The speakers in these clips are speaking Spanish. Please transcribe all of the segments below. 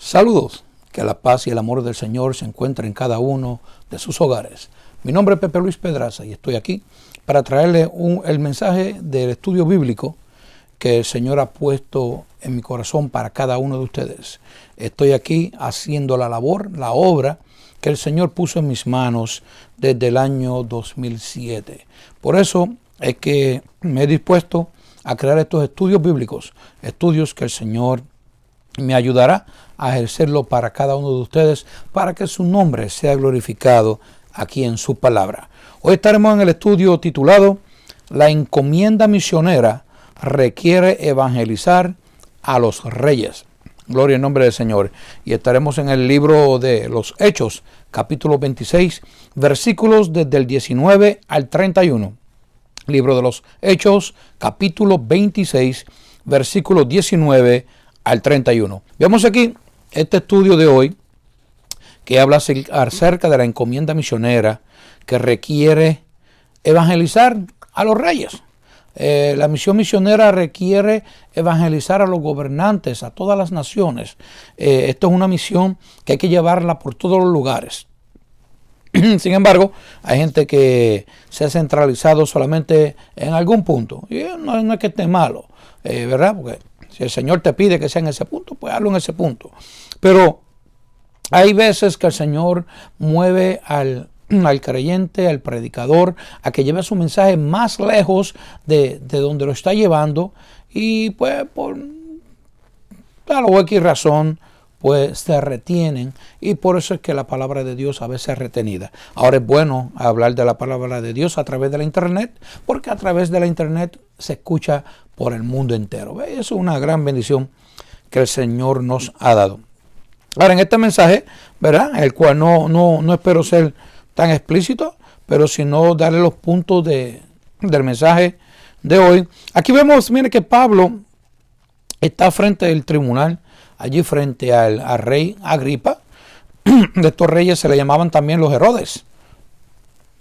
Saludos, que la paz y el amor del Señor se encuentren en cada uno de sus hogares. Mi nombre es Pepe Luis Pedraza y estoy aquí para traerle el mensaje del estudio bíblico que el Señor ha puesto en mi corazón para cada uno de ustedes. Estoy aquí haciendo la labor, la obra que el Señor puso en mis manos desde el año 2007. Por eso es que me he dispuesto a crear estos estudios bíblicos, estudios que el Señor me ayudará a ejercerlo para cada uno de ustedes, para que su nombre sea glorificado aquí en su palabra. Hoy estaremos en el estudio titulado La encomienda misionera requiere evangelizar a los reyes. Gloria al nombre del Señor. Y estaremos en el libro de los Hechos, capítulo 26, versículos desde el 19 al 31. Libro de los Hechos, capítulo 26, versículos 19 al 31. Veamos aquí este estudio de hoy que habla acerca de la encomienda misionera que requiere evangelizar a los reyes. La misión misionera requiere evangelizar a los gobernantes, a todas las naciones. Esto es una misión que hay que llevarla por todos los lugares. Sin embargo, hay gente que se ha centralizado solamente en algún punto. Y no es que esté malo, ¿verdad? Porque si el Señor te pide que sea en ese punto, pues hazlo en ese punto. Pero hay veces que el Señor mueve al creyente, al predicador, a que lleve su mensaje más lejos de donde lo está llevando. Y pues por tal o X razón, pues se retienen, y por eso es que la palabra de Dios a veces es retenida. Ahora es bueno hablar de la palabra de Dios a través de la internet, porque a través de la internet se escucha por el mundo entero. Eso es una gran bendición que el Señor nos ha dado. Ahora, en este mensaje, ¿verdad?, el cual no espero ser tan explícito, pero sino darle los puntos del mensaje de hoy. Aquí vemos, mire, que Pablo está frente del tribunal, allí frente al rey Agripa. De estos reyes se le llamaban también los Herodes.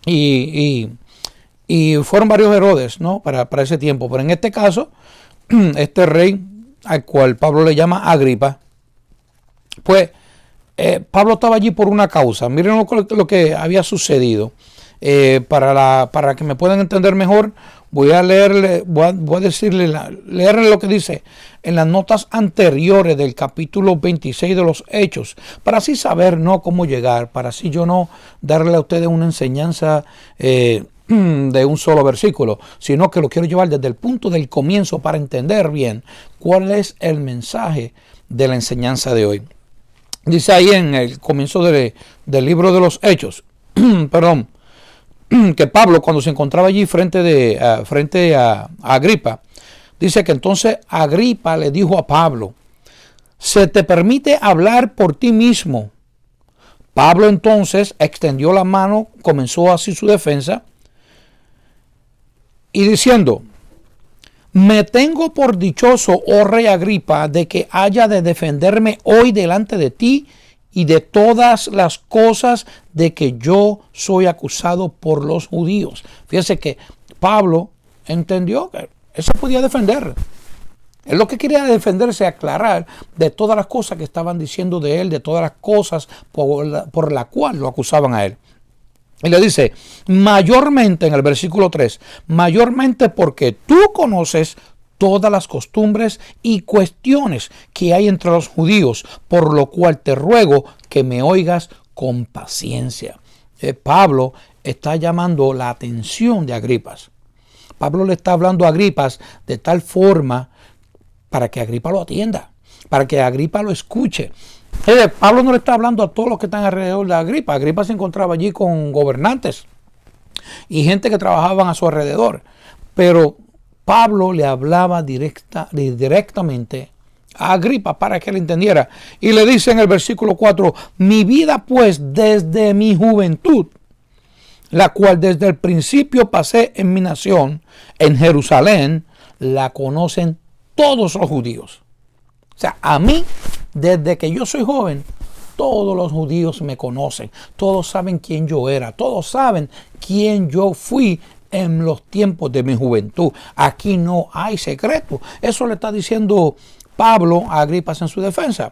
Y fueron varios Herodes, ¿no?, para ese tiempo. Pero en este caso, este rey al cual Pablo le llama Agripa, pues Pablo estaba allí por una causa. Miren lo que había sucedido. Para que me puedan entender mejor, voy a leerle lo que dice en las notas anteriores del capítulo 26 de los Hechos, para así saber, ¿no?, cómo llegar, para así yo no darle a ustedes una enseñanza de un solo versículo, sino que lo quiero llevar desde el punto del comienzo para entender bien cuál es el mensaje de la enseñanza de hoy. Dice ahí en el comienzo del libro de los Hechos, perdón, que Pablo, cuando se encontraba allí frente a Agripa, dice que entonces Agripa le dijo a Pablo: ¿se te permite hablar por ti mismo? Pablo entonces extendió la mano, comenzó así su defensa, y diciendo: me tengo por dichoso, oh rey Agripa, de que haya de defenderme hoy delante de ti y de todas las cosas de que yo soy acusado por los judíos. Fíjese que Pablo entendió que él se podía defender. Él lo que quería defenderse, aclarar de todas las cosas que estaban diciendo de él, de todas las cosas por la cual lo acusaban a él. Y le dice, mayormente en el versículo 3, mayormente porque tú conoces todas las costumbres y cuestiones que hay entre los judíos, por lo cual te ruego que me oigas con paciencia. Pablo está llamando la atención de Agripas. Pablo le está hablando a Agripas de tal forma para que Agripa lo atienda, para que Agripa lo escuche. Pablo no le está hablando a todos los que están alrededor de Agripa. Agripa se encontraba allí con gobernantes y gente que trabajaban a su alrededor. Pero Pablo le hablaba directamente a Agripa para que él entendiera. Y le dice en el versículo 4, mi vida pues desde mi juventud, la cual desde el principio pasé en mi nación, en Jerusalén, la conocen todos los judíos. O sea, a mí, desde que yo soy joven, todos los judíos me conocen. Todos saben quién yo era. Todos saben quién yo fui en los tiempos de mi juventud. Aquí no hay secreto. Eso le está diciendo Pablo a Agripa en su defensa.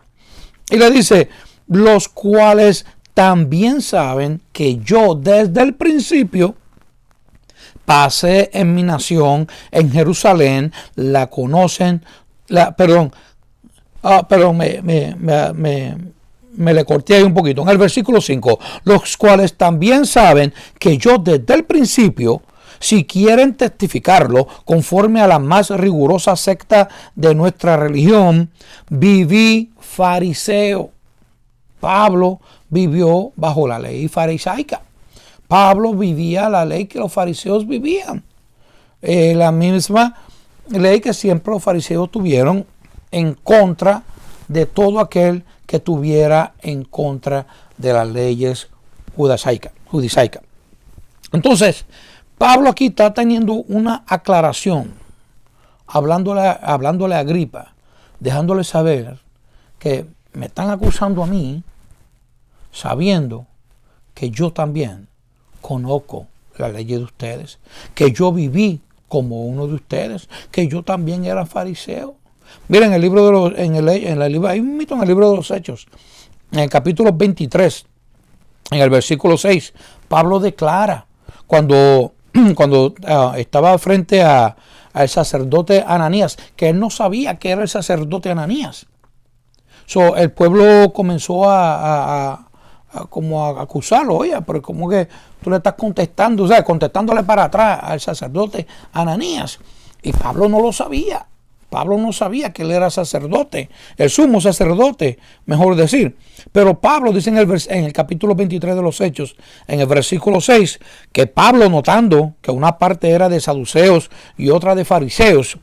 Y le dice, los cuales también saben que yo desde el principio pasé en mi nación, en Jerusalén, la conocen, me le corté ahí un poquito. En el versículo 5, los cuales también saben que yo desde el principio, si quieren testificarlo, conforme a la más rigurosa secta de nuestra religión, viví fariseo. Pablo vivió bajo la ley farisaica. Pablo vivía la ley que los fariseos vivían. La misma ley que siempre los fariseos tuvieron en contra de todo aquel que tuviera en contra de las leyes judaicas. Entonces, Pablo aquí está teniendo una aclaración, hablándole a Agripa, dejándole saber que me están acusando a mí, sabiendo que yo también conozco la ley de ustedes, que yo viví como uno de ustedes, que yo también era fariseo. Miren el libro de los, en el libro de los Hechos, en el capítulo 23, en el versículo 6, Pablo declara cuando estaba frente al sacerdote Ananías, que él no sabía que era el sacerdote Ananías. El pueblo comenzó a acusarlo, oye, pero como que tú le estás contestando, contestándole para atrás al sacerdote Ananías. Y Pablo no lo sabía. Pablo no sabía que él era sacerdote, el sumo sacerdote, mejor decir. Pero Pablo dice en el capítulo 23 de los Hechos, en el versículo 6, que Pablo, notando que una parte era de saduceos y otra de fariseos,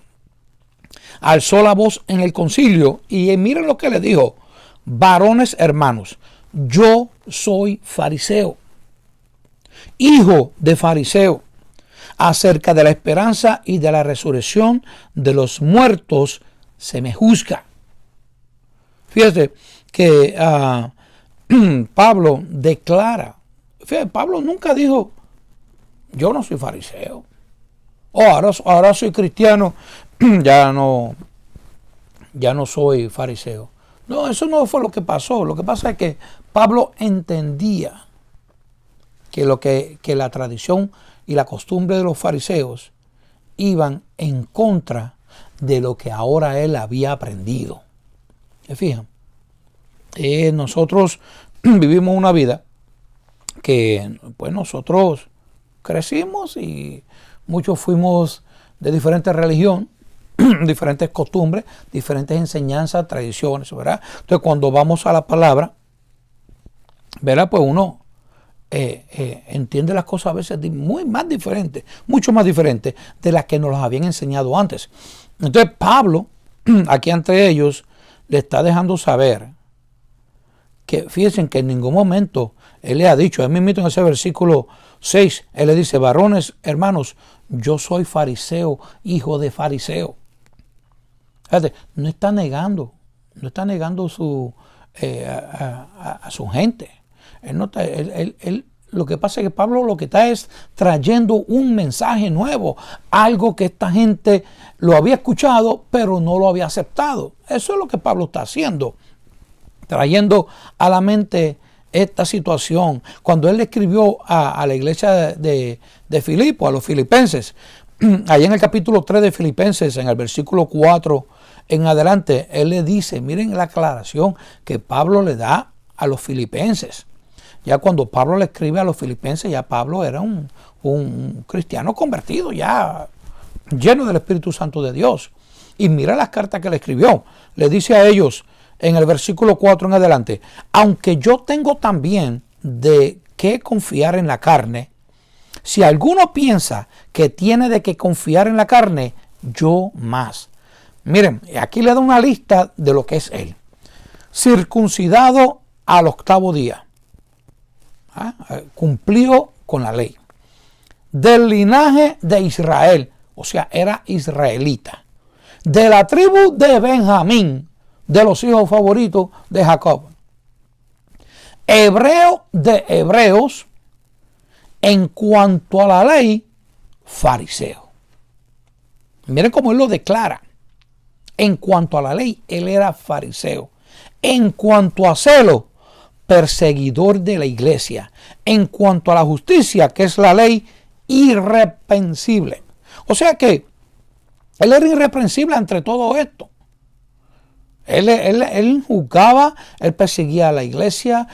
alzó la voz en el concilio y miren lo que le dijo: varones hermanos, yo soy fariseo, hijo de fariseo. Acerca de la esperanza y de la resurrección de los muertos se me juzga. Fíjate que Pablo declara, Pablo nunca dijo, yo no soy fariseo, ahora soy cristiano, ya no soy fariseo. No, eso no fue lo que pasó. Lo que pasa es que Pablo entendía que la tradición y la costumbre de los fariseos iban en contra de lo que ahora él había aprendido. ¿Se fijan? Nosotros vivimos una vida que pues nosotros crecimos y muchos fuimos de diferentes religiones, diferentes costumbres, diferentes enseñanzas, tradiciones, ¿verdad? Entonces cuando vamos a la palabra, ¿verdad? Pues uno entiende las cosas a veces mucho más diferentes de las que nos las habían enseñado antes. Entonces Pablo, aquí entre ellos, le está dejando saber que, fíjense que en ningún momento él le ha dicho, él mismo en ese versículo 6, él le dice, varones, hermanos, yo soy fariseo, hijo de fariseo. Fíjate, no está negando a su gente. Lo que pasa es que Pablo lo que está es trayendo un mensaje nuevo, algo que esta gente lo había escuchado pero no lo había aceptado. Eso es lo que Pablo está haciendo, trayendo a la mente esta situación. Cuando él escribió a la iglesia de Filipo, a los filipenses, allá en el capítulo 3 de Filipenses, en el versículo 4 en adelante, él le dice, miren la aclaración que Pablo le da a los filipenses. Ya cuando Pablo le escribe a los filipenses, ya Pablo era un cristiano convertido, ya lleno del Espíritu Santo de Dios. Y mira las cartas que le escribió. Le dice a ellos en el versículo 4 en adelante, aunque yo tengo también de qué confiar en la carne, si alguno piensa que tiene de qué confiar en la carne, yo más. Miren, aquí le da una lista de lo que es él. Circuncidado al 8º día. Cumplió con la ley. Del linaje de Israel, o sea, era israelita. De la tribu de Benjamín, de los hijos favoritos de Jacob. Hebreo de hebreos, en cuanto a la ley, fariseo. Miren cómo él lo declara. En cuanto a la ley, él era fariseo. En cuanto a celo, perseguidor de la iglesia. En cuanto a la justicia, que es la ley, irreprensible. O sea que él era irreprensible entre todo esto. Él juzgaba, él perseguía a la iglesia.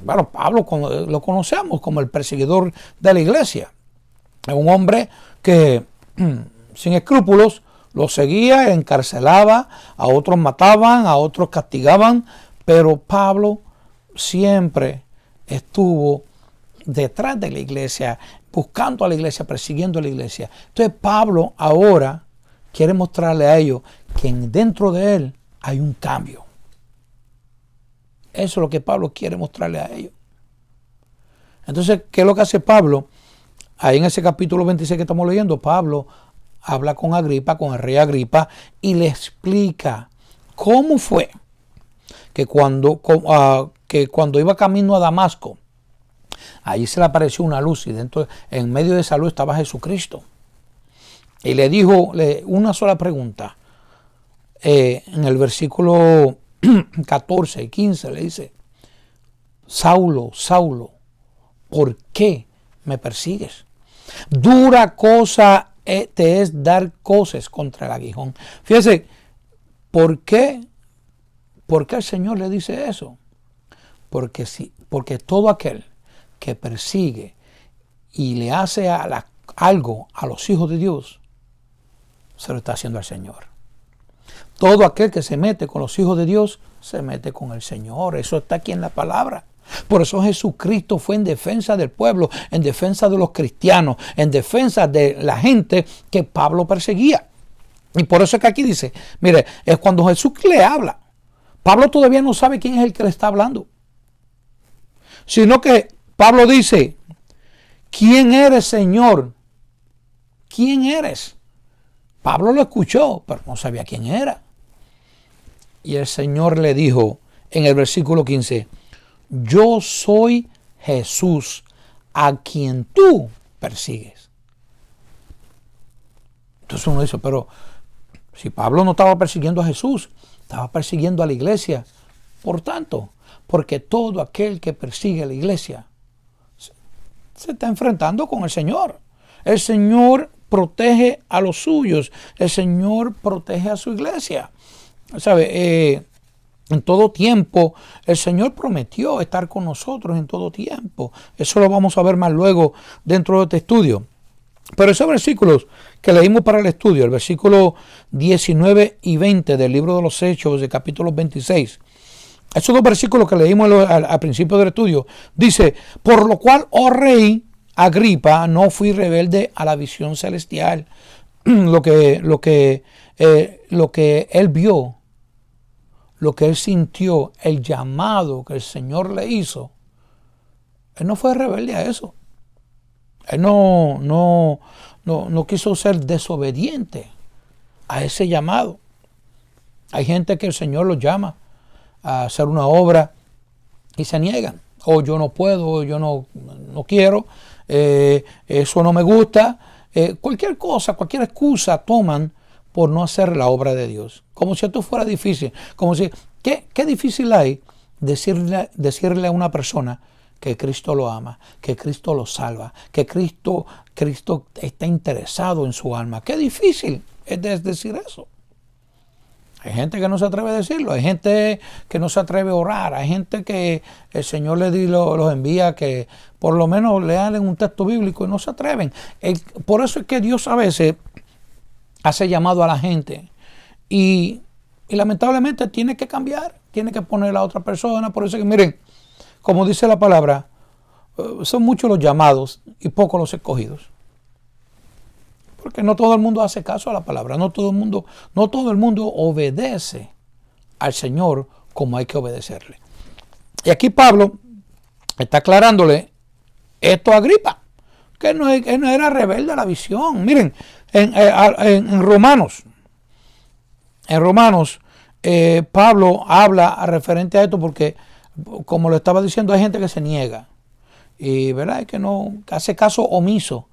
Bueno, Pablo lo conocemos como el perseguidor de la iglesia. Es un hombre que sin escrúpulos lo seguía, encarcelaba, a otros mataban, a otros castigaban, pero Pablo siempre estuvo detrás de la iglesia, buscando a la iglesia, persiguiendo a la iglesia. Entonces Pablo ahora quiere mostrarle a ellos que dentro de él hay un cambio. Eso es lo que Pablo quiere mostrarle a ellos. Entonces, ¿qué es lo que hace Pablo? Ahí en ese capítulo 26 que estamos leyendo, Pablo habla con Agripa, con el rey Agripa, y le explica cómo fue que cuando iba camino a Damasco, allí se le apareció una luz y en medio de esa luz estaba Jesucristo. Y le dijo una sola pregunta. En el versículo 14 y 15 le dice: Saulo, Saulo, ¿por qué me persigues? Dura cosa te es dar coces contra el aguijón. Fíjese, ¿por qué el Señor le dice eso? Porque todo aquel que persigue y le hace algo a los hijos de Dios, se lo está haciendo al Señor. Todo aquel que se mete con los hijos de Dios, se mete con el Señor. Eso está aquí en la palabra. Por eso Jesucristo fue en defensa del pueblo, en defensa de los cristianos, en defensa de la gente que Pablo perseguía. Y por eso es que aquí dice, mire, es cuando Jesús le habla. Pablo todavía no sabe quién es el que le está hablando. Sino que Pablo dice: ¿quién eres, Señor? ¿Quién eres? Pablo lo escuchó, pero no sabía quién era. Y el Señor le dijo en el versículo 15: yo soy Jesús, a quien tú persigues. Entonces uno dice, pero si Pablo no estaba persiguiendo a Jesús, estaba persiguiendo a la iglesia. Por tanto, porque todo aquel que persigue a la iglesia se está enfrentando con el Señor. El Señor protege a los suyos. El Señor protege a su iglesia. ¿Sabe? En todo tiempo, el Señor prometió estar con nosotros en todo tiempo. Eso lo vamos a ver más luego dentro de este estudio. Pero esos versículos que leímos para el estudio, el versículo 19 y 20 del libro de los Hechos, de capítulo 26, esos dos versículos que leímos al principio del estudio, dice: por lo cual, oh rey Agripa, no fui rebelde a la visión celestial. Lo que él vio, lo que él sintió, el llamado que el Señor le hizo, él no fue rebelde a eso. Él no quiso ser desobediente a ese llamado. Hay gente que el Señor los llama a hacer una obra y se niegan. O yo no puedo, yo no quiero, eso no me gusta. Cualquier cosa, cualquier excusa toman por no hacer la obra de Dios. Como si esto fuera difícil. Como si, ¿qué difícil hay decirle a una persona que Cristo lo ama, que Cristo lo salva, que Cristo está interesado en su alma? Qué difícil es decir eso. Hay gente que no se atreve a decirlo, hay gente que no se atreve a orar, hay gente que el Señor los envía que por lo menos lean un texto bíblico y no se atreven. Por eso es que Dios a veces hace llamado a la gente y lamentablemente tiene que cambiar, tiene que poner a otra persona. Por eso es que miren, como dice la palabra, son muchos los llamados y pocos los escogidos. Porque no todo el mundo hace caso a la palabra, no todo el mundo obedece al Señor como hay que obedecerle. Y aquí Pablo está aclarándole esto a Agripa, que él no era rebelde a la visión. Miren, en Romanos, Pablo habla referente a esto porque, como lo estaba diciendo, hay gente que se niega y verdad que no hace caso omiso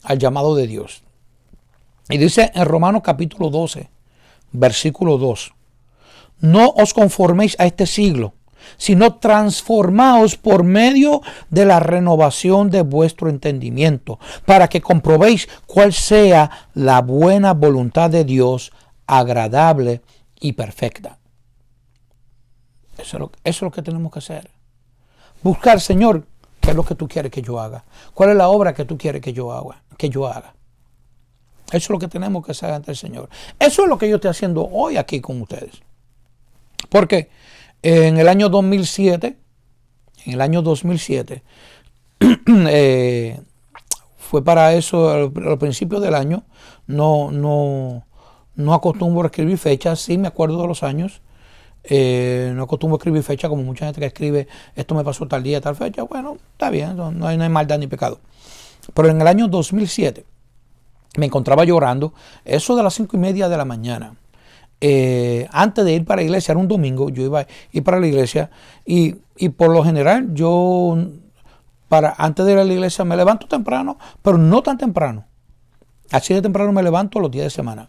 al llamado de Dios. Y dice en Romanos capítulo 12, versículo 2: no os conforméis a este siglo, sino transformaos por medio de la renovación de vuestro entendimiento, para que comprobéis cuál sea la buena voluntad de Dios, agradable y perfecta. Eso es lo que tenemos que hacer. Buscar, Señor, qué es lo que tú quieres que yo haga. ¿Cuál es la obra que tú quieres que yo haga? Eso es lo que tenemos que hacer ante el Señor. Eso es lo que yo estoy haciendo hoy aquí con ustedes. Porque en el año 2007, fue para eso, al principio del año, no acostumbro a escribir fechas, sí me acuerdo de los años, no acostumbro a escribir fechas como mucha gente que escribe, esto me pasó tal día, tal fecha, bueno, está bien, no hay maldad ni pecado. Pero en el año 2007 me encontraba llorando, eso de las 5:30 de la mañana. Antes de ir para la iglesia, era un domingo, yo iba a ir para la iglesia y por lo general yo antes de ir a la iglesia me levanto temprano, pero no tan temprano. Así de temprano me levanto los días de semana.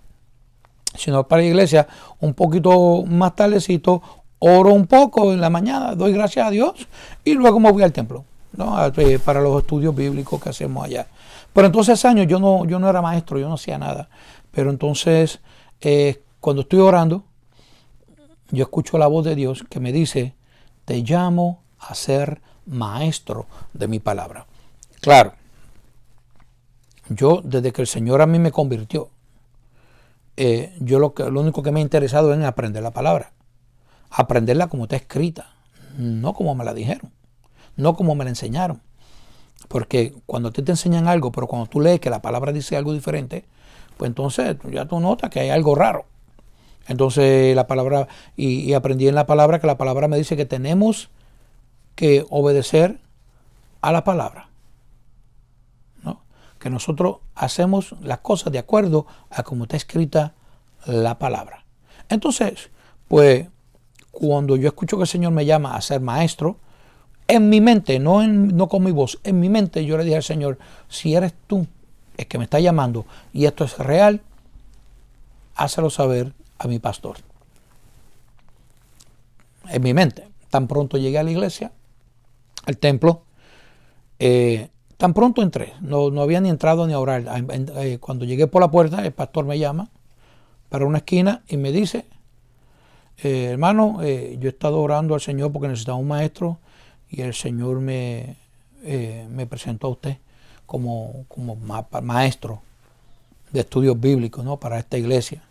Si no, para la iglesia un poquito más tardecito, oro un poco en la mañana, doy gracias a Dios y luego me voy al templo, ¿no? Para los estudios bíblicos que hacemos allá. Pero entonces ese año yo no era maestro, yo no hacía nada. Pero entonces cuando estoy orando, yo escucho la voz de Dios que me dice, te llamo a ser maestro de mi palabra. Claro, yo desde que el Señor a mí me convirtió, yo lo único que me ha interesado es en aprender la palabra. Aprenderla como está escrita, no como me la dijeron, no como me la enseñaron. Porque cuando te enseñan algo, pero cuando tú lees que la palabra dice algo diferente, pues entonces ya tú notas que hay algo raro. Entonces la palabra, y aprendí en la palabra que la palabra me dice que tenemos que obedecer a la palabra, ¿no? Que nosotros hacemos las cosas de acuerdo a como está escrita la palabra. Entonces, pues cuando yo escucho que el Señor me llama a ser maestro, en mi mente, no con mi voz, en mi mente yo le dije al Señor, si eres tú el que me está llamando y esto es real, hácelo saber a mi pastor. En mi mente, tan pronto llegué a la iglesia, al templo, tan pronto entré, no había ni entrado ni a orar. Cuando llegué por la puerta, el pastor me llama para una esquina y me dice, hermano, yo he estado orando al Señor porque necesitaba un maestro y el Señor me presentó a usted como maestro de estudios bíblicos, ¿no? Para esta iglesia.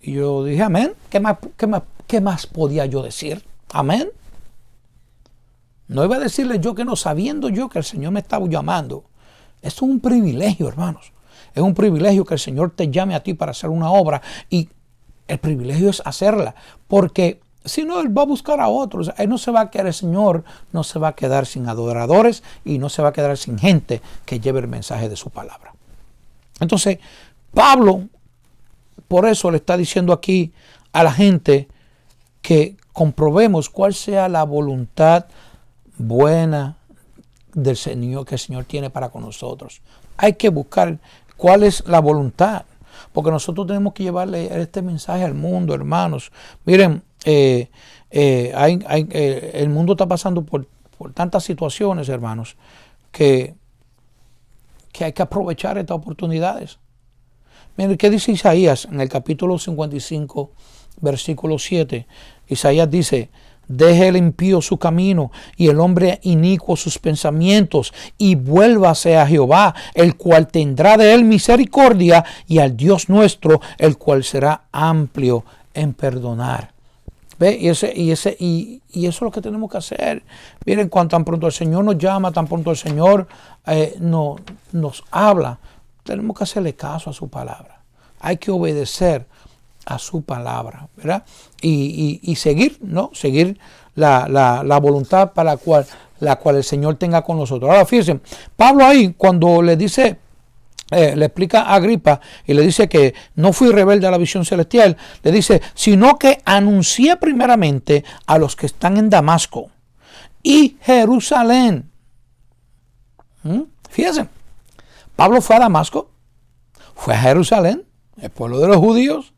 Y yo dije, amén. ¿Qué más podía yo decir? Amén. No iba a decirle yo que no, sabiendo yo que el Señor me estaba llamando. Es un privilegio, hermanos. Es un privilegio que el Señor te llame a ti para hacer una obra y el privilegio es hacerla. Porque si no, Él va a buscar a otros. Él no se va a quedar, el Señor no se va a quedar sin adoradores y no se va a quedar sin gente que lleve el mensaje de su palabra. Entonces, Pablo, por eso le está diciendo aquí a la gente que comprobemos cuál sea la voluntad buena del Señor que el Señor tiene para con nosotros. Hay que buscar cuál es la voluntad, porque nosotros tenemos que llevarle este mensaje al mundo, hermanos. Miren, el mundo está pasando por tantas situaciones, hermanos, que hay que aprovechar estas oportunidades. Miren, ¿qué dice Isaías en el capítulo 55, versículo 7? Isaías dice, deje el impío su camino y el hombre inicuo sus pensamientos y vuélvase a Jehová, el cual tendrá de él misericordia, y al Dios nuestro, el cual será amplio en perdonar. ¿Ve? Y eso es lo que tenemos que hacer. Miren, cuando tan pronto el Señor nos llama, tan pronto el Señor nos habla, tenemos que hacerle caso a su palabra. Hay que obedecer a su palabra, ¿verdad? Y seguir, ¿no? Seguir la voluntad para la cual el Señor tenga con nosotros. Ahora fíjense, Pablo ahí cuando le dice, le explica a Agripa y le dice que no fui rebelde a la visión celestial, le dice, sino que anuncié primeramente a los que están en Damasco y Jerusalén. Fíjense, Pablo fue a Damasco, fue a Jerusalén, el pueblo de los judíos,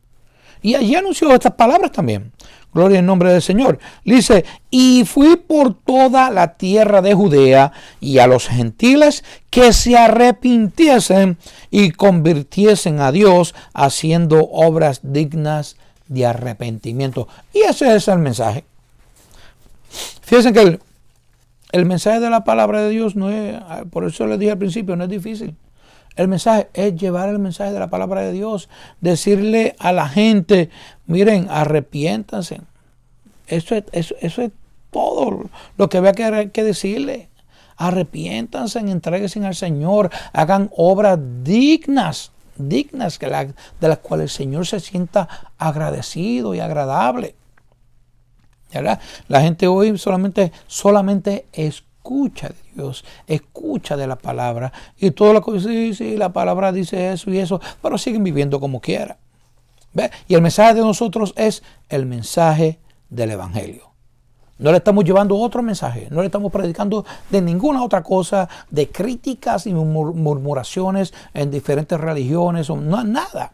Y allí anunció estas palabras también. Gloria en nombre del Señor. Dice, y fui por toda la tierra de Judea y a los gentiles que se arrepintiesen y convirtiesen a Dios haciendo obras dignas de arrepentimiento. Y ese es el mensaje. Fíjense que el mensaje de la palabra de Dios no es, por eso les dije al principio, no es difícil. El mensaje es llevar el mensaje de la palabra de Dios, decirle a la gente, miren, arrepiéntanse. Eso es todo lo que había que decirle. Arrepiéntanse, entréguense al Señor, hagan obras dignas de las cuales el Señor se sienta agradecido y agradable. ¿Verdad? La gente hoy solamente escucha de Dios, escucha de la palabra y todo lo que sí, la palabra dice eso y eso, pero siguen viviendo como quiera. ¿Ve? Y el mensaje de nosotros es el mensaje del Evangelio. No le estamos llevando otro mensaje, no le estamos predicando de ninguna otra cosa, de críticas y murmuraciones en diferentes religiones, no, nada.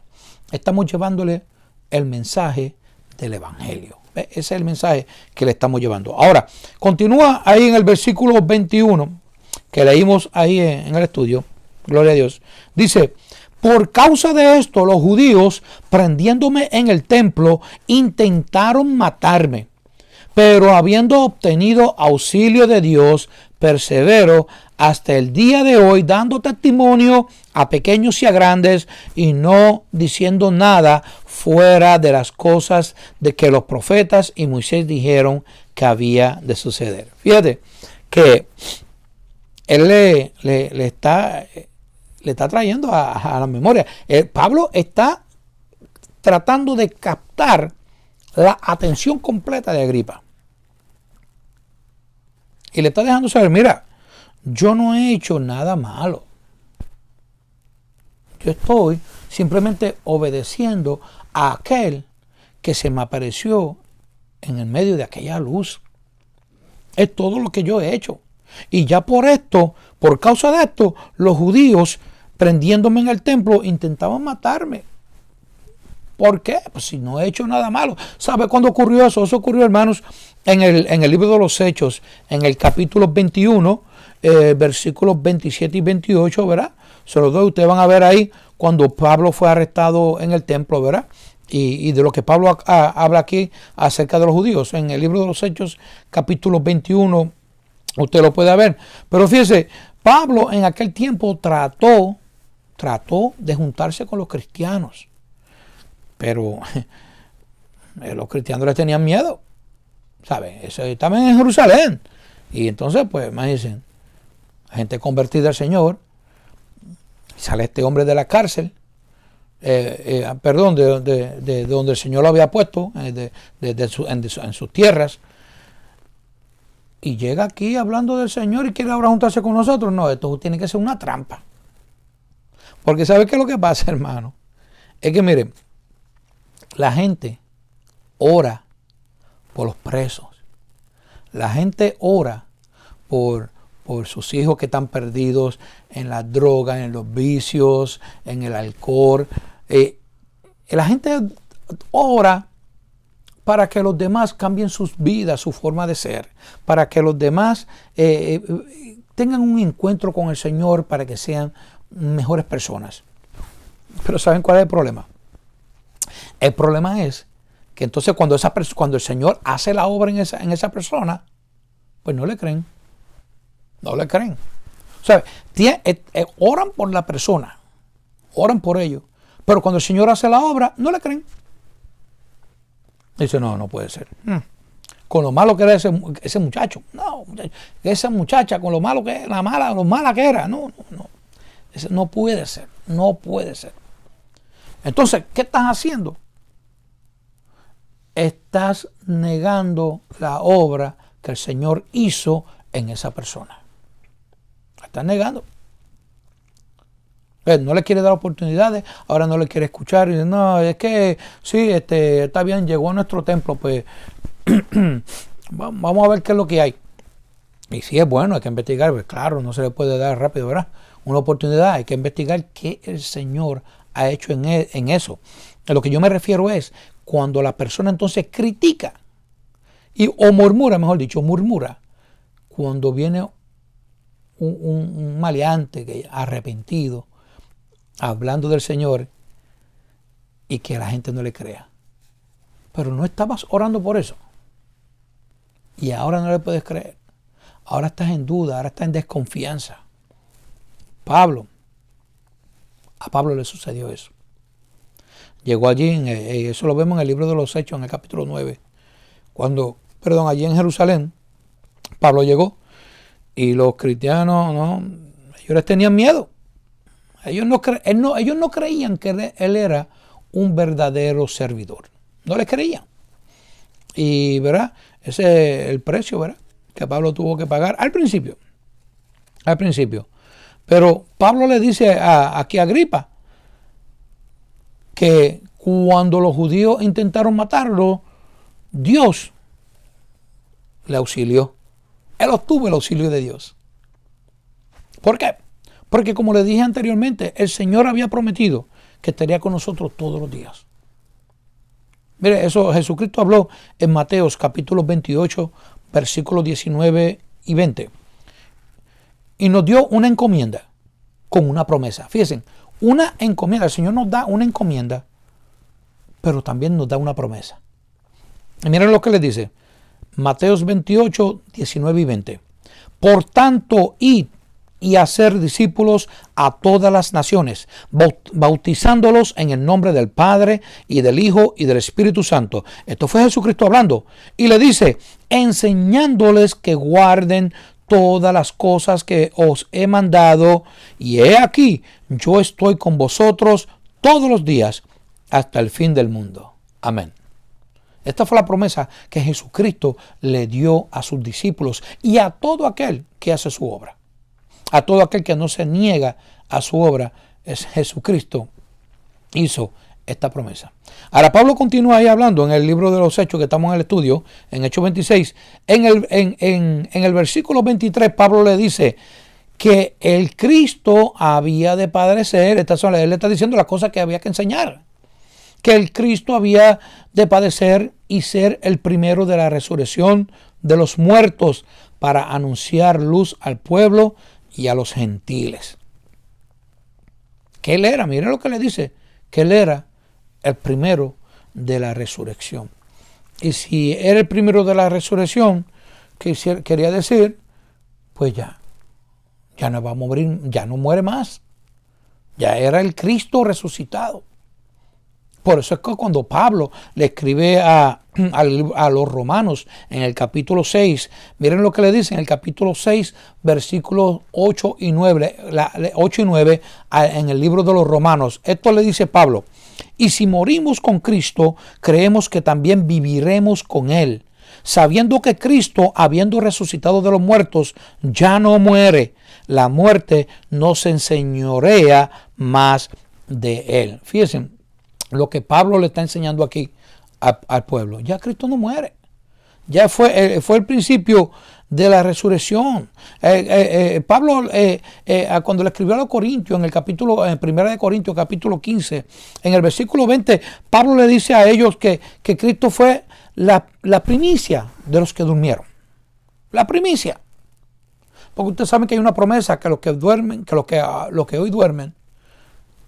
Estamos llevándole el mensaje del Evangelio. Ese es el mensaje que le estamos llevando. Ahora, continúa ahí en el versículo 21, que leímos ahí en el estudio, gloria a Dios. Dice, por causa de esto, los judíos, prendiéndome en el templo, intentaron matarme. Pero habiendo obtenido auxilio de Dios, persevero hasta el día de hoy, dando testimonio a pequeños y a grandes, y no diciendo nada fuera de las cosas de que los profetas y Moisés dijeron que había de suceder. Fíjate que él le está trayendo a la memoria. Pablo está tratando de captar la atención completa de Agripa. Y le está dejando saber, mira, yo no he hecho nada malo. Yo estoy simplemente obedeciendo a aquel que se me apareció en el medio de aquella luz. Es todo lo que yo he hecho. Y ya por causa de esto, los judíos, prendiéndome en el templo, intentaban matarme. ¿Por qué? Pues si no he hecho nada malo. ¿Sabe cuándo ocurrió eso? Eso ocurrió, hermanos, en el libro de los Hechos, en el capítulo 21, versículos 27 y 28, ¿verdad? Se los doy, ustedes van a ver ahí cuando Pablo fue arrestado en el templo, ¿verdad? Y de lo que Pablo habla aquí acerca de los judíos. En el libro de los Hechos, capítulo 21, usted lo puede ver. Pero fíjese, Pablo en aquel tiempo trató de juntarse con los cristianos. Pero los cristianos les tenían miedo, ¿sabes? Estaban en Jerusalén. Y entonces, pues, imagínense, gente convertida al Señor, sale este hombre de la cárcel, de donde el Señor lo había puesto, en sus tierras, y llega aquí hablando del Señor y quiere ahora juntarse con nosotros. No, esto tiene que ser una trampa. Porque ¿sabe qué es lo que pasa, hermano? Es que, miren, la gente ora por los presos. La gente ora por sus hijos que están perdidos en las drogas, en los vicios, en el alcohol. La gente ora para que los demás cambien sus vidas, su forma de ser, para que los demás tengan un encuentro con el Señor, para que sean mejores personas. Pero ¿saben cuál es el problema? El problema es que entonces cuando el Señor hace la obra en esa persona, pues no le creen. No le creen. O sea, oran por la persona, oran por ellos, pero cuando el Señor hace la obra, no le creen. Dice, no puede ser. Con lo malo que era ese muchacho. No, esa muchacha, con lo malo que era, lo mala que era. No. No puede ser. No puede ser. Entonces, ¿qué estás haciendo? Estás negando la obra que el Señor hizo en esa persona. La estás negando. No le quiere dar oportunidades, ahora no le quiere escuchar. Y dice, no, es que sí, está bien, llegó a nuestro templo, pues vamos a ver qué es lo que hay. Y si es bueno, hay que investigar, pues claro, no se le puede dar rápido, ¿verdad? Una oportunidad, hay que investigar qué el Señor ha hecho en eso. A lo que yo me refiero es cuando la persona entonces critica o murmura, mejor dicho, murmura, cuando viene un maleante que arrepentido hablando del Señor y que la gente no le crea. Pero no estabas orando por eso y ahora no le puedes creer. Ahora estás en duda, ahora estás en desconfianza. A Pablo le sucedió eso. Llegó allí, eso lo vemos en el libro de los Hechos, en el capítulo 9. Allí en Jerusalén, Pablo llegó y los cristianos, ellos les tenían miedo. Ellos no creían que él era un verdadero servidor. No les creían. Y, ¿verdad? Ese es el precio, ¿verdad?, que Pablo tuvo que pagar al principio. Pero Pablo le dice aquí a Agripa que cuando los judíos intentaron matarlo, Dios le auxilió. Él obtuvo el auxilio de Dios. ¿Por qué? Porque como le dije anteriormente, el Señor había prometido que estaría con nosotros todos los días. Mire, eso Jesucristo habló en Mateos capítulo 28, versículos 19 y 20. Y nos dio una encomienda con una promesa. Fíjense, una encomienda. El Señor nos da una encomienda, pero también nos da una promesa. Y miren lo que les dice. Mateos 28, 19 y 20. Por tanto, id y hacer discípulos a todas las naciones, bautizándolos en el nombre del Padre y del Hijo y del Espíritu Santo. Esto fue Jesucristo hablando. Y le dice, enseñándoles que guarden todas las cosas que os he mandado, y he aquí, yo estoy con vosotros todos los días hasta el fin del mundo. Amén. Esta fue la promesa que Jesucristo le dio a sus discípulos y a todo aquel que hace su obra. A todo aquel que no se niega a su obra, es Jesucristo hizo esta promesa. Ahora Pablo continúa ahí hablando en el libro de los Hechos que estamos en el estudio, en Hechos 26. En el versículo 23 Pablo le dice que el Cristo había de padecer. Él le está diciendo las cosas que había que enseñar. Que el Cristo había de padecer y ser el primero de la resurrección de los muertos para anunciar luz al pueblo y a los gentiles. Que él era, mire lo que le dice, que él era el primero de la resurrección. Y si era el primero de la resurrección, quería decir, pues ya no va a morir, ya no muere más. Ya era el Cristo resucitado. Por eso es que cuando Pablo le escribe a los romanos en el capítulo 6, miren lo que le dice en el capítulo 6, versículos 8 y 9, en el libro de los romanos. Esto le dice Pablo: y si morimos con Cristo, creemos que también viviremos con Él, sabiendo que Cristo, habiendo resucitado de los muertos, ya no muere. La muerte no se enseñorea más de Él. Fíjense lo que Pablo le está enseñando aquí al pueblo. Ya Cristo no muere. Ya fue el principio de la resurrección. Pablo, cuando le escribió a los Corintios, en 1 Corintios capítulo 15, en el versículo 20, Pablo le dice a ellos que Cristo fue la primicia de los que durmieron. La primicia. Porque ustedes saben que hay una promesa, que los que duermen, que los que hoy duermen,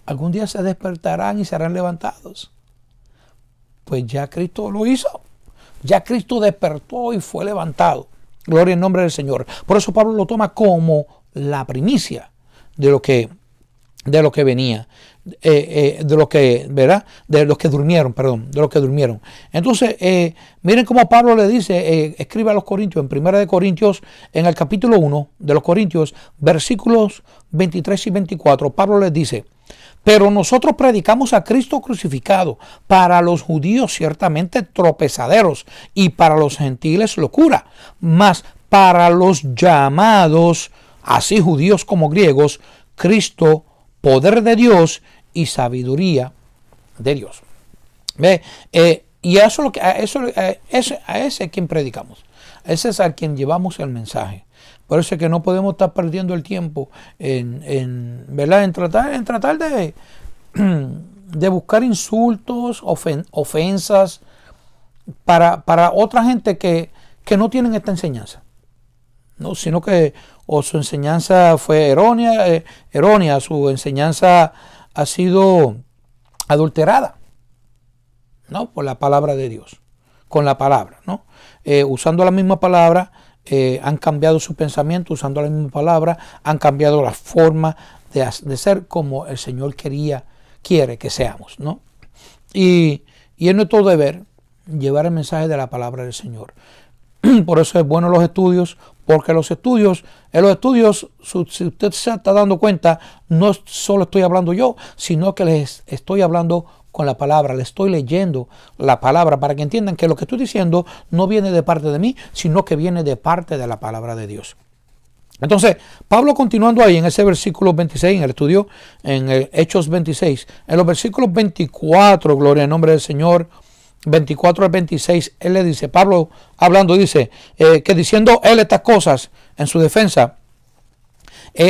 algún día se despertarán y serán levantados. Pues ya Cristo lo hizo. Ya Cristo despertó y fue levantado. Gloria al nombre del Señor. Por eso Pablo lo toma como la primicia de lo que venía, de los que durmieron. Entonces, miren cómo Pablo le dice, escribe a los Corintios, en 1 Corintios, en el capítulo 1 de los Corintios, versículos 23 y 24, Pablo les dice: pero nosotros predicamos a Cristo crucificado, para los judíos ciertamente tropezaderos y para los gentiles locura, mas para los llamados, así judíos como griegos, Cristo, poder de Dios y sabiduría de Dios. ¿Ve? Y a ese es quien predicamos. Ese es a quien llevamos el mensaje. Por eso es que no podemos estar perdiendo el tiempo en tratar de buscar insultos, ofensas para otra gente que no tienen esta enseñanza, ¿no? Sino que o su enseñanza fue errónea, su enseñanza ha sido adulterada, ¿no? Por la palabra de Dios, con la palabra, ¿no? Usando la misma palabra, han cambiado su pensamiento, usando la misma palabra, han cambiado la forma de ser como el Señor quiere que seamos, ¿no? Y es nuestro deber llevar el mensaje de la palabra del Señor. Por eso es bueno los estudios, porque en los estudios, si usted se está dando cuenta, no solo estoy hablando yo, sino que les estoy hablando con la palabra, le estoy leyendo la palabra para que entiendan que lo que estoy diciendo no viene de parte de mí, sino que viene de parte de la palabra de Dios. Entonces, Pablo continuando ahí en ese versículo 26, en el estudio, en el Hechos 26, en los versículos 24, gloria al nombre del Señor, 24 al 26, él le dice, Pablo hablando dice, que diciendo él estas cosas en su defensa,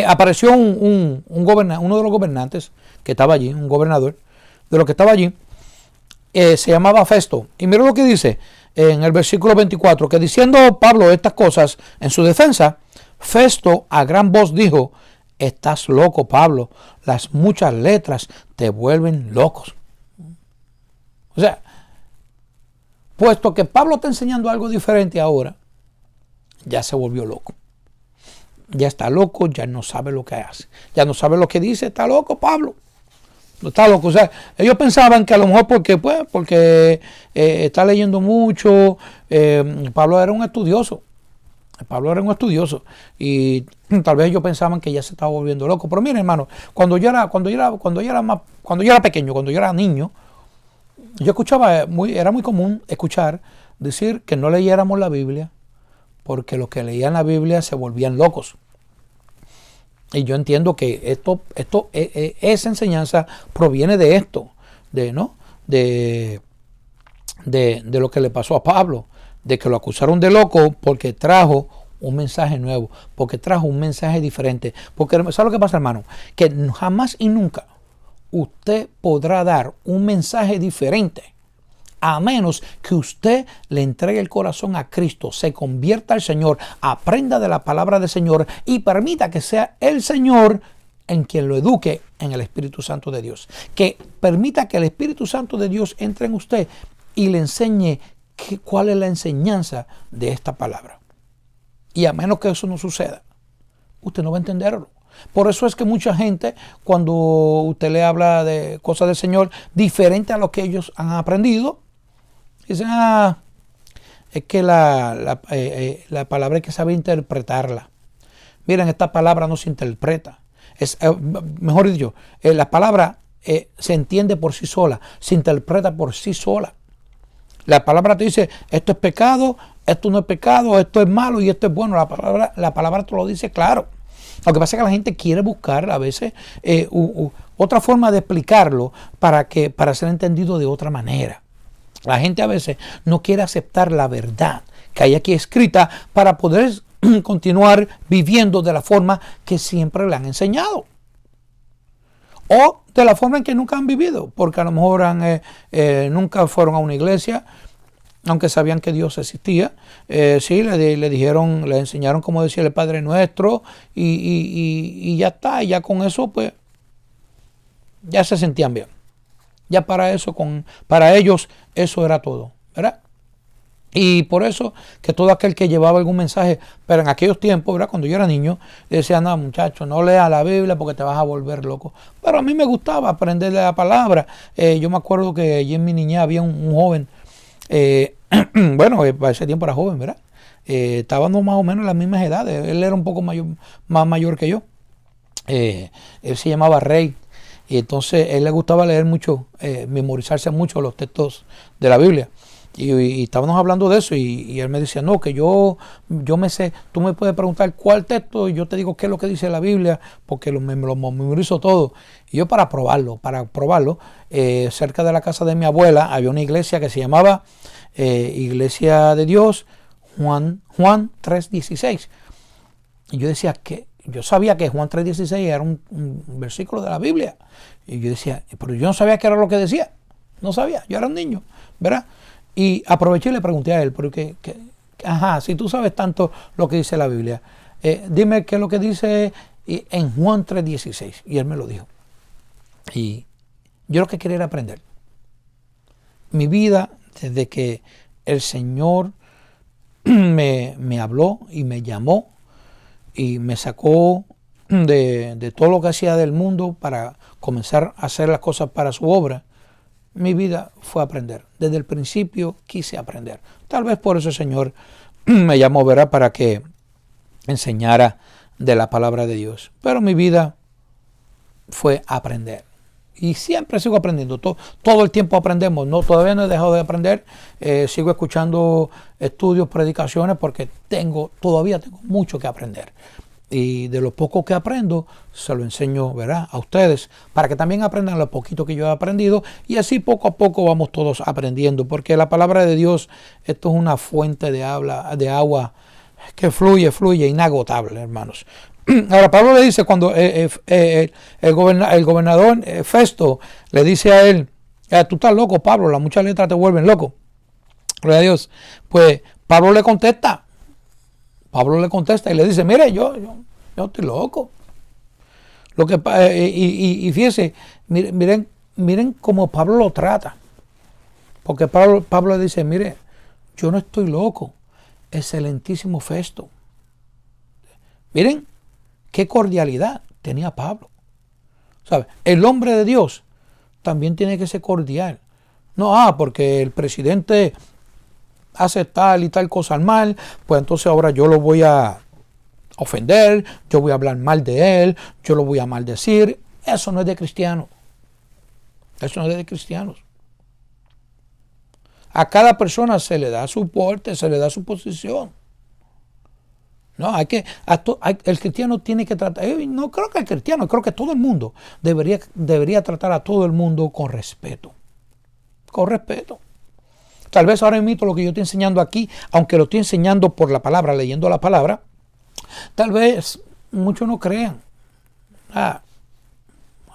apareció uno de los gobernantes que estaba allí, un gobernador de los que estaba allí, se llamaba Festo. Y mira lo que dice en el versículo 24, que diciendo Pablo estas cosas en su defensa, Festo a gran voz dijo, estás loco, Pablo, las muchas letras te vuelven locos. O sea, puesto que Pablo está enseñando algo diferente ahora, ya se volvió loco. Ya está loco, ya no sabe lo que hace. Ya no sabe lo que dice, está loco Pablo. Está loco. O sea, ellos pensaban que a lo mejor porque está leyendo mucho, Pablo era un estudioso. Y tal vez ellos pensaban que ya se estaba volviendo loco. Pero miren, hermano, cuando yo era pequeño, cuando yo era niño, yo escuchaba, era muy común escuchar decir que no leyéramos la Biblia porque los que leían la Biblia se volvían locos. Y yo entiendo que esa enseñanza proviene de esto, de lo que le pasó a Pablo, de que lo acusaron de loco porque trajo un mensaje nuevo, porque trajo un mensaje diferente. Porque, ¿sabes lo que pasa, hermano? Que jamás y nunca usted podrá dar un mensaje diferente a menos que usted le entregue el corazón a Cristo, se convierta al Señor, aprenda de la palabra del Señor y permita que sea el Señor en quien lo eduque en el Espíritu Santo de Dios. Que permita que el Espíritu Santo de Dios entre en usted y le enseñe cuál es la enseñanza de esta palabra. Y a menos que eso no suceda, usted no va a entenderlo. Por eso es que mucha gente, cuando usted le habla de cosas del Señor diferente a lo que ellos han aprendido, dicen, es que la palabra hay que saber interpretarla. Miren, esta palabra no se interpreta. Mejor dicho, la palabra se entiende por sí sola, se interpreta por sí sola. La palabra te dice, esto es pecado, esto no es pecado, esto es malo y esto es bueno. La palabra te lo dice claro. Lo que pasa es que la gente quiere buscar a veces otra forma de explicarlo para ser entendido de otra manera. La gente a veces no quiere aceptar la verdad que hay aquí escrita para poder continuar viviendo de la forma que siempre le han enseñado. O de la forma en que nunca han vivido, porque a lo mejor nunca fueron a una iglesia, aunque sabían que Dios existía. Sí, le dijeron, le enseñaron cómo decía el Padre Nuestro y ya está. Y ya con eso, pues, ya se sentían bien. Ya para ellos eso era todo, ¿verdad? Y por eso que todo aquel que llevaba algún mensaje, pero en aquellos tiempos, ¿verdad? Cuando yo era niño, decían, no, muchacho, no leas la Biblia porque te vas a volver loco. Pero a mí me gustaba aprender la palabra. Yo me acuerdo que allí en mi niñez había un joven, bueno, para ese tiempo era joven, ¿verdad? Estábamos más o menos en las mismas edades. Él era un poco más mayor que yo. Él se llamaba Rey. Y entonces él le gustaba leer mucho, memorizarse mucho los textos de la Biblia. Y estábamos hablando de eso y él me decía, no, que yo me sé, tú me puedes preguntar cuál texto y yo te digo qué es lo que dice la Biblia, porque me lo memorizo todo. Y yo para probarlo, cerca de la casa de mi abuela había una iglesia que se llamaba Iglesia de Dios Juan 3:16. Y yo decía, yo sabía que Juan 3:16 era un versículo de la Biblia. Y yo decía, pero yo no sabía qué era lo que decía. No sabía, yo era un niño, ¿verdad? Y aproveché y le pregunté a él, porque, si tú sabes tanto lo que dice la Biblia, dime qué es lo que dice en Juan 3:16. Y él me lo dijo. Y yo lo que quería era aprender. Mi vida, desde que el Señor me habló y me llamó y me sacó de todo lo que hacía del mundo para comenzar a hacer las cosas para su obra, mi vida fue aprender. Desde el principio quise aprender. Tal vez por eso el Señor me llamó, ¿verdad?, para que enseñara de la palabra de Dios. Pero mi vida fue aprender. Y siempre sigo aprendiendo. Todo el tiempo aprendemos. No, todavía no he dejado de aprender. Sigo escuchando estudios, predicaciones, porque todavía tengo mucho que aprender. Y de lo poco que aprendo, se lo enseño, ¿verdad?, a ustedes, para que también aprendan lo poquito que yo he aprendido. Y así poco a poco vamos todos aprendiendo. Porque la palabra de Dios, esto es una fuente de agua que fluye, inagotable, hermanos. Ahora Pablo le dice, cuando el gobernador Festo le dice a él, tú estás loco, Pablo, las muchas letras te vuelven loco. Gloria a Dios. Pues Pablo le contesta y le dice, mire, yo estoy loco. Y fíjense, miren cómo Pablo lo trata. Porque Pablo le dice, mire, yo no estoy loco, excelentísimo Festo. Miren qué cordialidad tenía Pablo. ¿Sabe? El hombre de Dios también tiene que ser cordial. No, porque el presidente hace tal y tal cosa mal, pues entonces ahora yo lo voy a ofender, yo voy a hablar mal de él, yo lo voy a maldecir. Eso no es de cristiano. Eso no es de cristianos. A cada persona se le da su porte, se le da su posición. No, el cristiano tiene que tratar, no creo que el cristiano, creo que todo el mundo debería tratar a todo el mundo con respeto. Con respeto. Tal vez ahora mismo lo que yo estoy enseñando aquí, aunque lo estoy enseñando por la palabra, leyendo la palabra, tal vez muchos no crean. A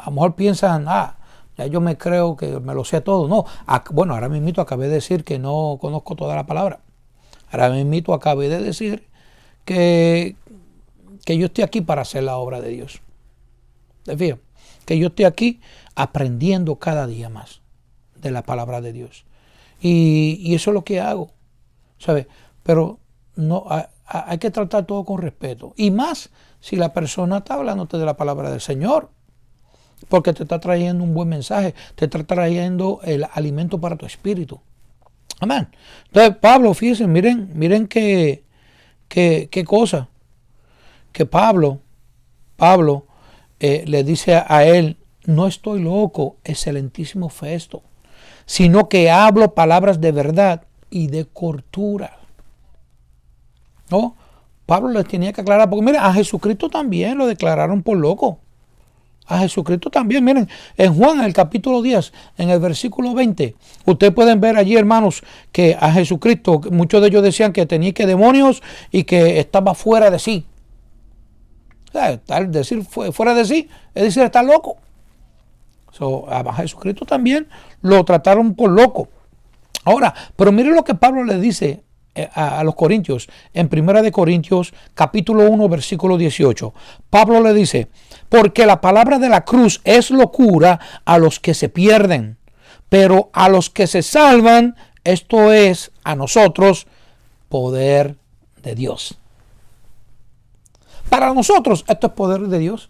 lo mejor piensan, ya yo me creo que me lo sé todo. No, bueno, ahora mismo acabé de decir que no conozco toda la palabra. Ahora mismo acabé de decir que yo estoy aquí para hacer la obra de Dios. ¿Te fijas? Que yo estoy aquí aprendiendo cada día más de la palabra de Dios. Y eso es lo que hago, ¿sabes? Pero no hay que tratar todo con respeto. Y más si la persona está hablándote de la palabra del Señor. Porque te está trayendo un buen mensaje, te está trayendo el alimento para tu espíritu. Amén. Entonces, Pablo, fíjense, miren qué cosa. Que Pablo le dice a él, no estoy loco, excelentísimo Festo, sino que hablo palabras de verdad y de cordura. ¿No? Pablo les tenía que aclarar, porque miren, a Jesucristo también lo declararon por loco. A Jesucristo también, miren, en Juan, en el capítulo 10, en el versículo 20, ustedes pueden ver allí, hermanos, que a Jesucristo, muchos de ellos decían que tenía que demonios y que estaba fuera de sí. O sea, decir fuera de sí, es decir, está loco. A Jesucristo también lo trataron por loco. Ahora, pero miren lo que Pablo le dice a los corintios, en 1 Corintios capítulo 1 versículo 18. Pablo le dice, porque la palabra de la cruz es locura a los que se pierden, pero a los que se salvan, esto es a nosotros, poder de Dios. Para nosotros esto es poder de Dios.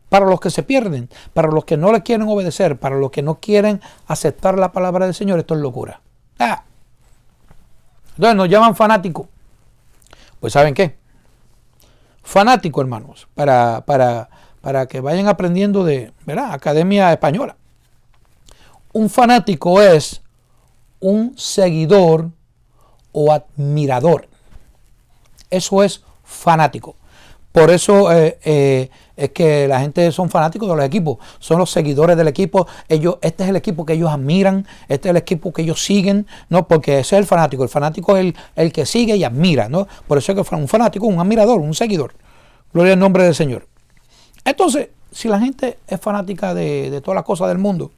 Para los que se pierden, para los que no le quieren obedecer, para los que no quieren aceptar la palabra del Señor, esto es locura. Entonces nos llaman fanáticos. Pues ¿saben qué? Fanático, hermanos, para que vayan aprendiendo de, ¿verdad?, Academia Española. Un fanático es un seguidor o admirador. Eso es fanático. Por eso es que la gente son fanáticos de los equipos, son los seguidores del equipo. Este es el equipo que ellos admiran, este es el equipo que ellos siguen, ¿no? Porque ese es el fanático. El fanático es el que sigue y admira, ¿no? Por eso es que un fanático, un admirador, un seguidor. Gloria al nombre del Señor. Entonces, si la gente es fanática de todas las cosas del mundo,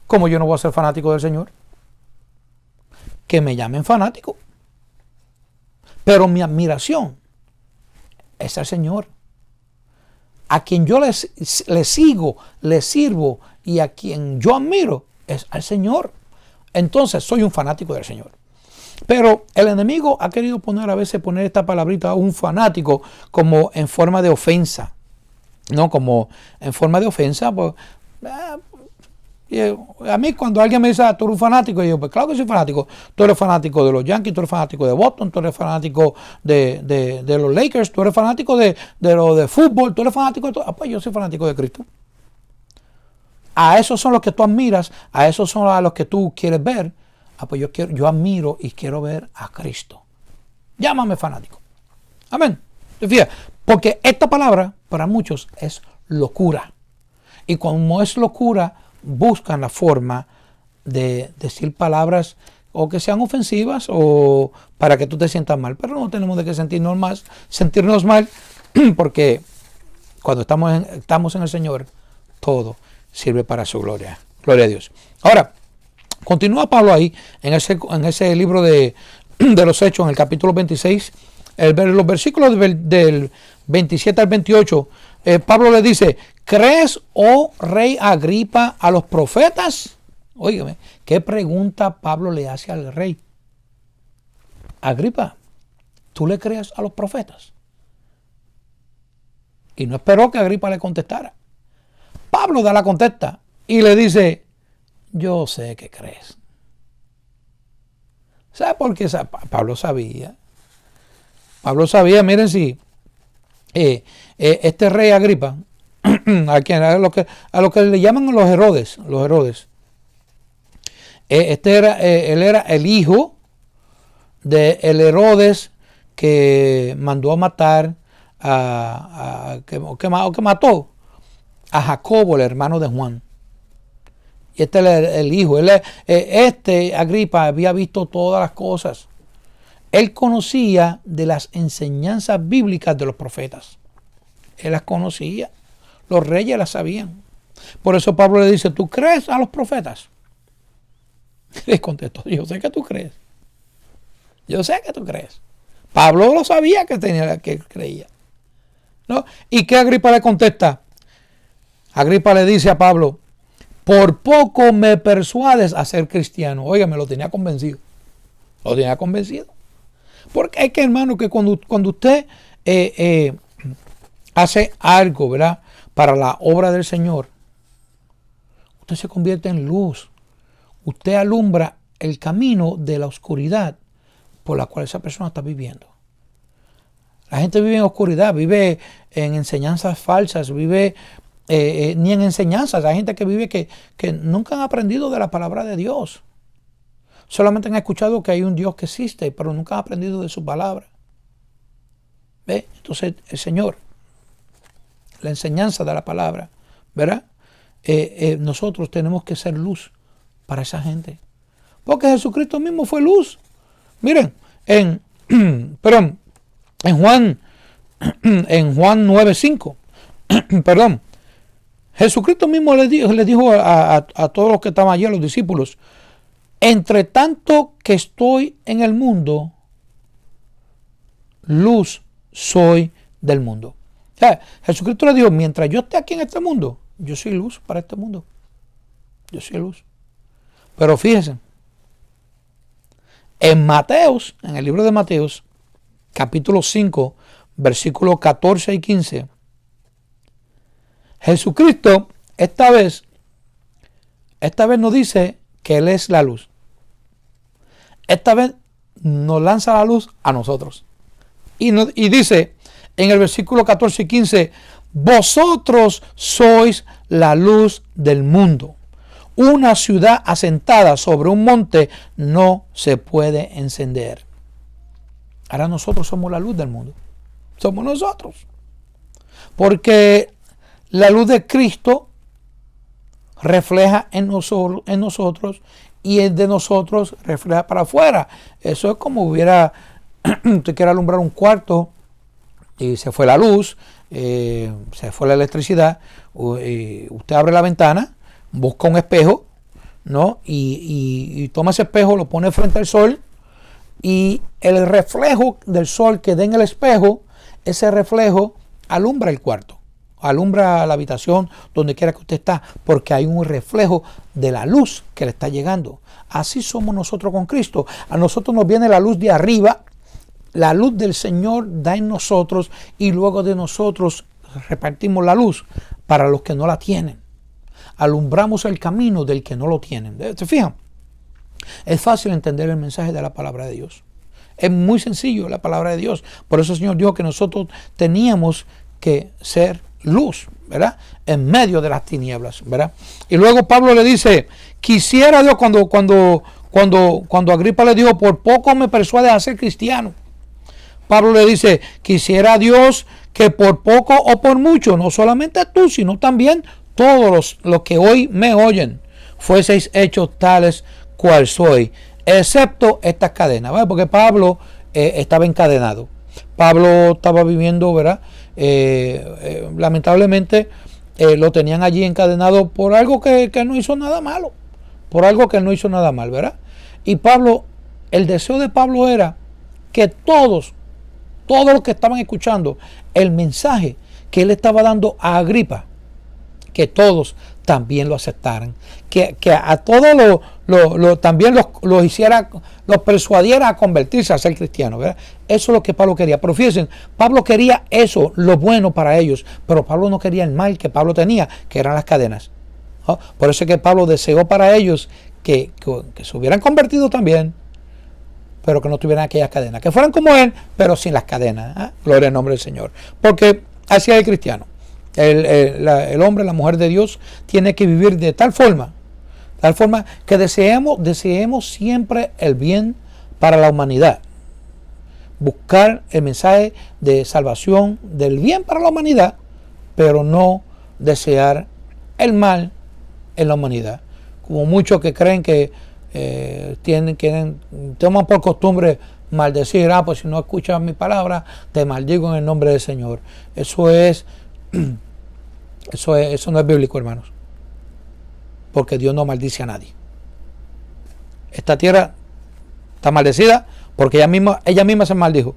¿cómo yo no voy a ser fanático del Señor? Que me llamen fanático. Pero mi admiración es al Señor. A quien yo le sigo, le sirvo y a quien yo admiro es al Señor. Entonces soy un fanático del Señor. Pero el enemigo ha querido a veces poner esta palabrita, un fanático, como en forma de ofensa. No, como en forma de ofensa, pues, a mí cuando alguien me dice, tú eres un fanático, yo pues claro que soy fanático. Tú eres fanático de los Yankees, tú eres fanático de Boston, tú eres fanático de los Lakers, tú eres fanático de lo de fútbol, tú eres fanático de todo. Pues yo soy fanático de Cristo. A esos son los que tú admiras, a esos son a los que tú quieres ver. Pues yo admiro y quiero ver a Cristo. Llámame fanático. Amén. Fíjate, porque esta palabra para muchos es locura. Y como es locura, buscan la forma de decir palabras o que sean ofensivas o para que tú te sientas mal. Pero no tenemos de qué sentirnos mal porque cuando estamos en el Señor, todo sirve para su gloria. Gloria a Dios. Ahora, continúa Pablo ahí en ese libro de los Hechos, en el capítulo 26, los versículos del 27 al 28, Pablo le dice, ¿crees, oh rey Agripa, a los profetas? Óigame, ¿qué pregunta Pablo le hace al rey? Agripa, ¿tú le crees a los profetas? Y no esperó que Agripa le contestara. Pablo da la contesta y le dice, yo sé que crees. ¿Sabe por qué? Pablo sabía. Pablo sabía, miren si este rey Agripa, a lo que le llaman los Herodes, él era el hijo del Herodes que mandó a matar, que mató a Jacobo, el hermano de Juan. Y este es el hijo. Este Agripa había visto todas las cosas. Él conocía de las enseñanzas bíblicas de los profetas. Él las conocía. Los reyes las sabían. Por eso Pablo le dice, ¿tú crees a los profetas? Le contestó, yo sé que tú crees. Yo sé que tú crees. Pablo lo sabía que creía. ¿No? ¿Y qué Agripa le contesta? Agripa le dice a Pablo, por poco me persuades a ser cristiano. Oiga, me lo tenía convencido. Lo tenía convencido. Porque es que, hermano, que cuando usted hace algo, ¿verdad?, para la obra del Señor, usted se convierte en luz. Usted alumbra el camino de la oscuridad por la cual esa persona está viviendo. La gente vive en oscuridad, vive en enseñanzas falsas, vive ni en enseñanzas. Hay gente que vive que nunca han aprendido de la palabra de Dios. Solamente han escuchado que hay un Dios que existe, pero nunca han aprendido de su palabra. ¿Ve? Entonces el Señor, la enseñanza de la palabra, ¿verdad? Nosotros tenemos que ser luz para esa gente. Porque Jesucristo mismo fue luz. Miren, en Juan 9:5, perdón, Jesucristo mismo le dijo a todos los que estaban allí, a los discípulos, entre tanto que estoy en el mundo, luz soy del mundo. O sea, Jesucristo le dijo, mientras yo esté aquí en este mundo, yo soy luz para este mundo. Yo soy luz. Pero fíjense, en Mateos, en el libro de Mateos, capítulo 5, versículos 14 y 15, Jesucristo esta vez nos dice que Él es la luz. Esta vez nos lanza la luz a nosotros. Y dice en el versículo 14 y 15, vosotros sois la luz del mundo. Una ciudad asentada sobre un monte no se puede encender. Ahora nosotros somos la luz del mundo. Somos nosotros. Porque la luz de Cristo refleja en nosotros y el de nosotros refleja para afuera. Eso es como usted quiere alumbrar un cuarto y se fue la luz, se fue la electricidad, usted abre la ventana, busca un espejo, ¿no? Y toma ese espejo, lo pone frente al sol, y el reflejo del sol que da en el espejo, ese reflejo alumbra el cuarto, alumbra la habitación, donde quiera que usted está, porque hay un reflejo de la luz que le está llegando. Así somos nosotros con Cristo. A nosotros nos viene la luz de arriba, la luz del Señor da en nosotros, y luego de nosotros repartimos la luz para los que no la tienen. Alumbramos el camino del que no lo tienen. ¿Se fijan? Es fácil entender el mensaje de la palabra de Dios. Es muy sencillo la palabra de Dios. Por eso el Señor dijo que nosotros teníamos que ser luz, ¿verdad? En medio de las tinieblas, ¿verdad? Y luego Pablo le dice, quisiera Dios, cuando Agripa le dijo, por poco me persuades a ser cristiano. Pablo le dice, quisiera Dios que por poco o por mucho, no solamente tú, sino también todos los que hoy me oyen, fueseis hechos tales cual soy, excepto estas cadenas, ¿verdad? Porque Pablo estaba encadenado. Pablo estaba viviendo, ¿verdad? Lamentablemente lo tenían allí encadenado por algo que no hizo nada malo, por algo que no hizo nada mal, ¿verdad? Y Pablo, el deseo de Pablo era que todos los que estaban escuchando el mensaje que él estaba dando a Agripa, que todos también lo aceptaran, que a todos también los hiciera, los persuadiera a convertirse, a ser cristianos, ¿verdad? Eso es lo que Pablo quería. Pero fíjense, Pablo quería eso, lo bueno para ellos, pero Pablo no quería el mal que Pablo tenía, que eran las cadenas. ¿Oh? Por eso es que Pablo deseó para ellos que se hubieran convertido también, pero que no tuvieran aquellas cadenas, que fueran como él, pero sin las cadenas. ¿Eh? Gloria al nombre del Señor. Porque así es el cristiano. El hombre, la mujer de Dios, tiene que vivir de tal forma que deseemos siempre el bien para la humanidad. Buscar el mensaje de salvación, del bien para la humanidad, pero no desear el mal en la humanidad. Como muchos que creen que toman por costumbre maldecir, pues si no escuchas mi palabra, te maldigo en el nombre del Señor. Eso no es bíblico, hermanos. Porque Dios no maldice a nadie. Esta tierra está maldecida porque ella misma se maldijo.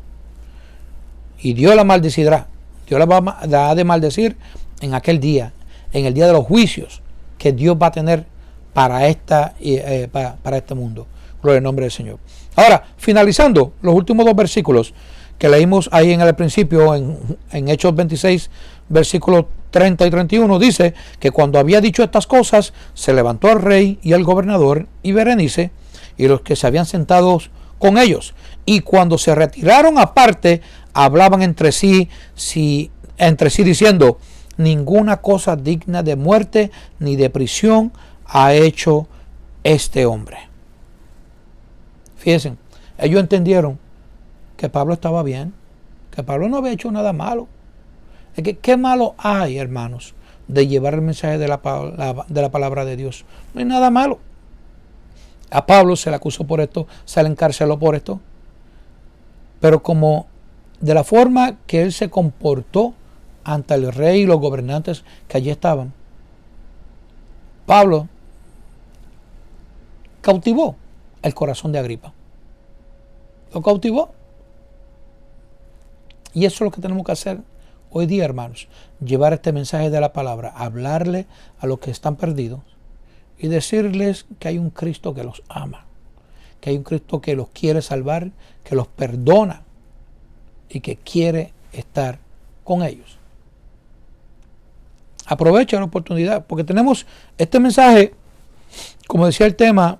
Y Dios la maldecirá. Dios la ha de maldecir en aquel día, en el día de los juicios que Dios va a tener para este mundo. Gloria al nombre del Señor. Ahora, finalizando los últimos 2 versículos que leímos ahí en el principio, en Hechos 26, versículos 30 y 31, dice que cuando había dicho estas cosas, se levantó el rey y el gobernador y Berenice y los que se habían sentado con ellos. Y cuando se retiraron aparte, hablaban entre sí diciendo, ninguna cosa digna de muerte ni de prisión ha hecho este hombre. Fíjense, ellos entendieron que Pablo estaba bien, que Pablo no había hecho nada malo. Es que, ¿qué malo hay, hermanos, de llevar el mensaje de la palabra de Dios? No hay nada malo. A Pablo se le acusó por esto, se le encarceló por esto. Pero como de la forma que él se comportó ante el rey y los gobernantes que allí estaban, Pablo cautivó el corazón de Agripa. Lo cautivó. Y eso es lo que tenemos que hacer hoy día, hermanos. Llevar este mensaje de la palabra, hablarle a los que están perdidos y decirles que hay un Cristo que los ama, que hay un Cristo que los quiere salvar, que los perdona y que quiere estar con ellos. Aprovecha la oportunidad, porque tenemos este mensaje, como decía el tema,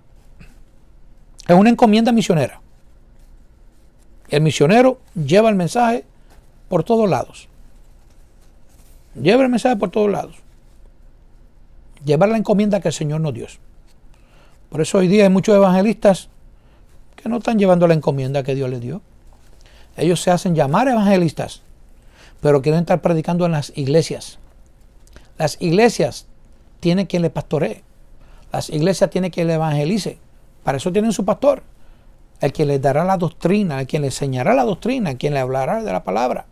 es una encomienda misionera. El misionero lleva el mensaje por todos lados. Lleva el mensaje por todos lados. Llevar la encomienda que el Señor nos dio. Por eso hoy día hay muchos evangelistas que no están llevando la encomienda que Dios les dio. Ellos se hacen llamar evangelistas, pero quieren estar predicando en las iglesias. Las iglesias tienen quien le pastoree. Las iglesias tienen quien le evangelice. Para eso tienen su pastor. El que les dará la doctrina, el quien les enseñará la doctrina, el quien le hablará de la palabra.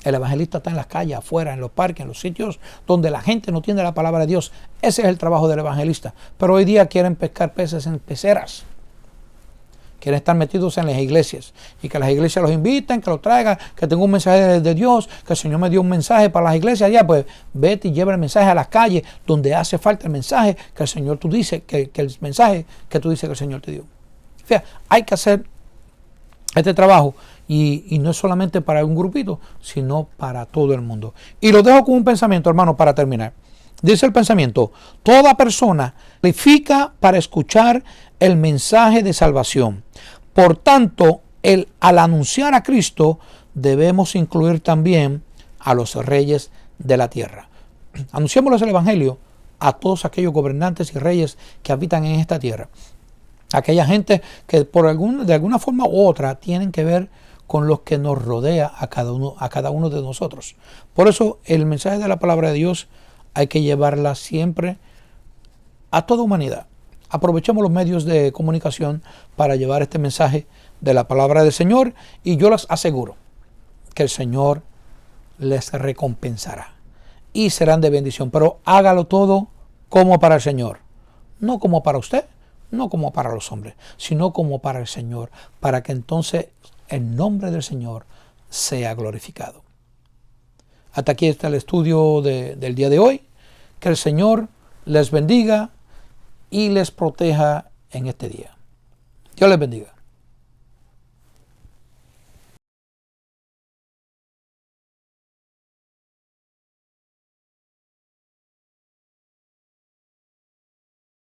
El evangelista está en las calles, afuera, en los parques, en los sitios donde la gente no tiene la palabra de Dios. Ese es el trabajo del evangelista. Pero hoy día quieren pescar peces en peceras. Quieren estar metidos en las iglesias y que las iglesias los inviten, que los traigan, que tengo un mensaje de Dios, que el Señor me dio un mensaje para las iglesias. Ya, pues vete y lleva el mensaje a las calles donde hace falta el mensaje que el Señor tú dices, que el mensaje que tú dices que el Señor te dio. O sea, hay que hacer este trabajo y no es solamente para un grupito, sino para todo el mundo. Y lo dejo con un pensamiento, hermano, para terminar. Dice el pensamiento: toda persona califica para escuchar el mensaje de salvación. Por tanto, al anunciar a Cristo, debemos incluir también a los reyes de la tierra. Anunciémosles el evangelio a todos aquellos gobernantes y reyes que habitan en esta tierra. Aquella gente que de alguna forma u otra tienen que ver con los que nos rodea a cada uno de nosotros. Por eso el mensaje de la palabra de Dios hay que llevarla siempre a toda humanidad. Aprovechemos los medios de comunicación para llevar este mensaje de la palabra del Señor y yo les aseguro que el Señor les recompensará y serán de bendición. Pero hágalo todo como para el Señor, no como para usted, no como para los hombres, sino como para el Señor, para que entonces el nombre del Señor sea glorificado. Hasta aquí está el estudio del día de hoy. Que el Señor les bendiga y les proteja en este día. Dios les bendiga.